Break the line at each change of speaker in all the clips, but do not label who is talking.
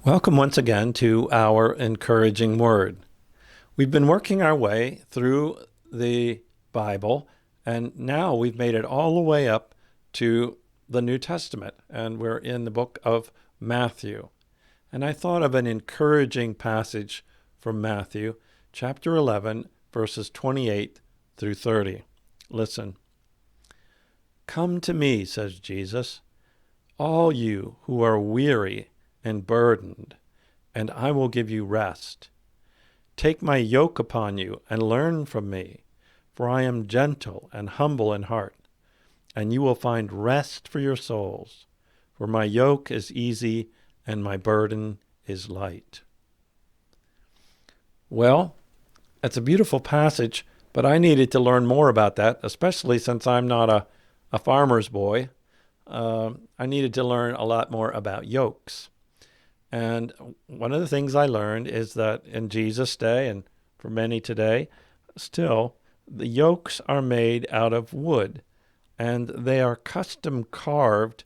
Welcome once again to our encouraging word. We've been working our way through the Bible, and now we've made it all the way up to the New Testament, and we're in the book of Matthew. And I thought of an encouraging passage from Matthew, chapter 11, verses 28 through 30. Listen. "Come to me," says Jesus, "all you who are weary and burdened, and I will give you rest. Take my yoke upon you and learn from me, for I am gentle and humble in heart, and you will find rest for your souls. For my yoke is easy and my burden is light." Well, it's a beautiful passage, but I needed to learn more about that, especially since I'm not a farmer's boy. I needed to learn a lot more about yokes. And one of the things I learned is that in Jesus' day, and for many today, still, the yokes are made out of wood, and they are custom carved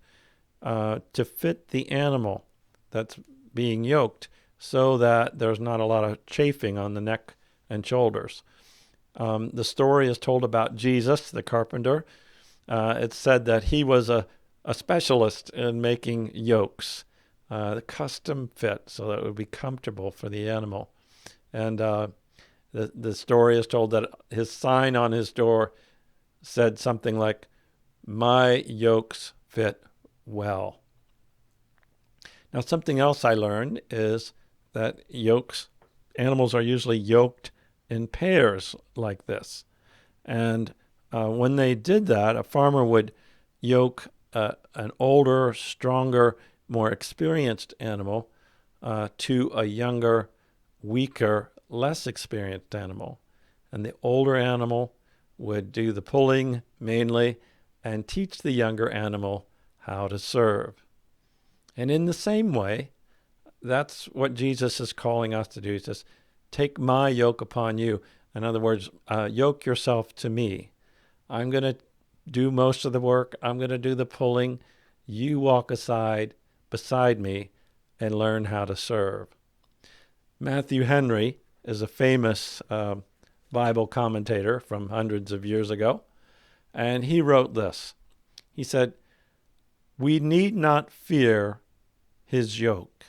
to fit the animal that's being yoked so that there's not a lot of chafing on the neck and shoulders. The story is told about Jesus, the carpenter. It's said that he was a specialist in making yokes. The custom fit so that it would be comfortable for the animal. And the story is told that his sign on his door said something like, "My yokes fit well." Now, something else I learned is that animals are usually yoked in pairs like this. And when they did that, a farmer would yoke an older, stronger, more experienced animal to a younger, weaker, less experienced animal. And the older animal would do the pulling mainly and teach the younger animal how to serve. And in the same way, that's what Jesus is calling us to do. He says, "Take my yoke upon you." In other words, yoke yourself to me. I'm going to do most of the work. I'm going to do the pulling. You walk beside me and learn how to serve. Matthew Henry is a famous Bible commentator from hundreds of years ago, and he wrote this. He said, "We need not fear his yoke.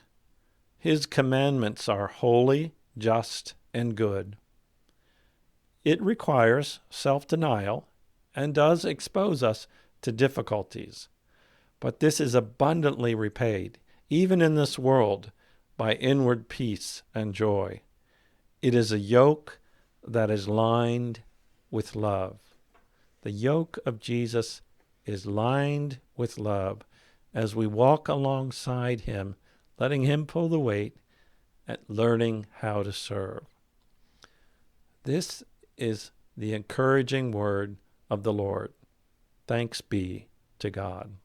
His commandments are holy, just, and good. It requires self-denial and does expose us to difficulties. But this is abundantly repaid, even in this world, by inward peace and joy. It is a yoke that is lined with love." The yoke of Jesus is lined with love as we walk alongside him, letting him pull the weight and learning how to serve. This is the encouraging word of the Lord. Thanks be to God.